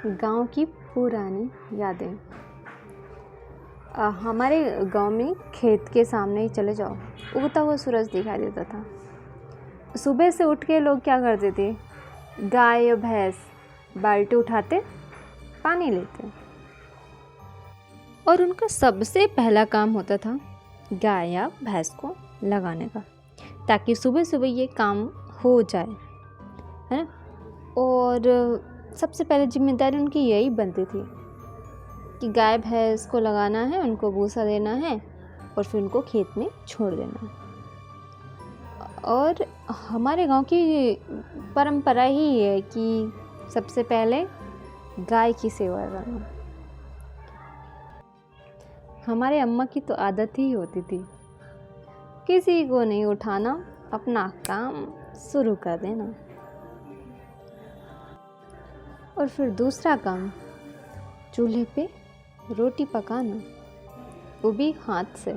गांव की पुरानी यादें। हमारे गांव में खेत के सामने ही चले जाओ, उगता हुआ सूरज दिखाई देता था। सुबह से उठ के लोग क्या करते थे, गाय या भैंस बाल्टी उठाते, पानी लेते और उनका सबसे पहला काम होता था गाय या भैंस को लगाने का, ताकि सुबह सुबह ये काम हो जाए, है ना। और सबसे पहले जिम्मेदारी उनकी यही बनती थी कि गाय भैंस को लगाना है, उनको भूसा देना है और फिर उनको खेत में छोड़ देना है। और हमारे गांव की परंपरा ही है कि सबसे पहले गाय की सेवा करना। हमारे अम्मा की तो आदत ही होती थी, किसी को नहीं उठाना, अपना काम शुरू कर देना। और फिर दूसरा काम, चूल्हे पे रोटी पकाना, वो भी हाथ से,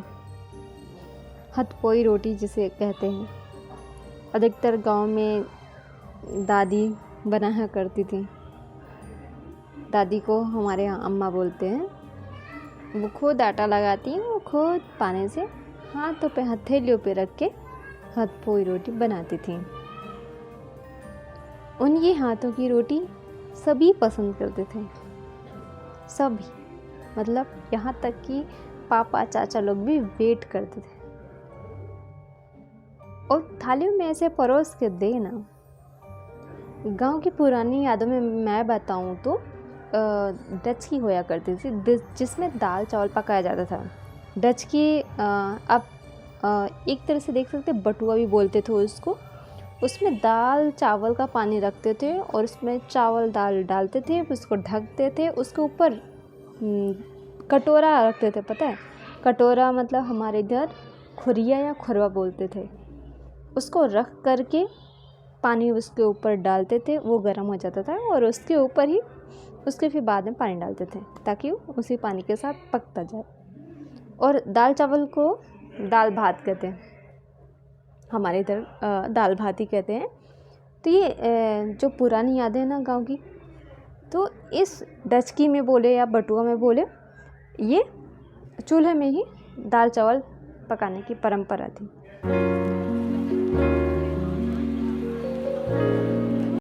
हथपोई रोटी जिसे कहते हैं। अधिकतर गांव में दादी बनाया करती थी। दादी को हमारे यहाँ अम्मा बोलते हैं। वो खुद आटा लगाती हैं, वो खुद पानी से हाथों पे, हथेलियों पे रख के हथपोई रोटी बनाती थी। उनके हाथों की रोटी सभी पसंद करते थे, सभी, मतलब यहाँ तक कि पापा चाचा लोग भी वेट करते थे। और थालियों में ऐसे परोस के देना। गांव की पुरानी यादों में मैं बताऊं तो डचकी होया करती थी, जिसमें दाल चावल पकाया जाता था। डचकी आप एक तरह से देख सकते, बटुआ भी बोलते थे उसको। उसमें दाल चावल का पानी रखते थे और उसमें चावल दाल डालते थे, उसको ढकते थे। उसके ऊपर कटोरा रखते थे, पता है कटोरा मतलब हमारे इधर खुरिया या खुरवा बोलते थे। उसको रख करके पानी उसके ऊपर डालते थे, वो गर्म हो जाता था और उसके ऊपर ही उसके फिर बाद में पानी डालते थे, ताकि वो उसी पानी के साथ पकता जाए। और दाल चावल को दाल भात कहते हैं, हमारे इधर दाल भात ही कहते हैं। तो ये जो पुरानी यादें हैं ना गांव की, तो इस डचकी में बोले या बटुआ में बोले, ये चूल्हे में ही दाल चावल पकाने की परंपरा थी।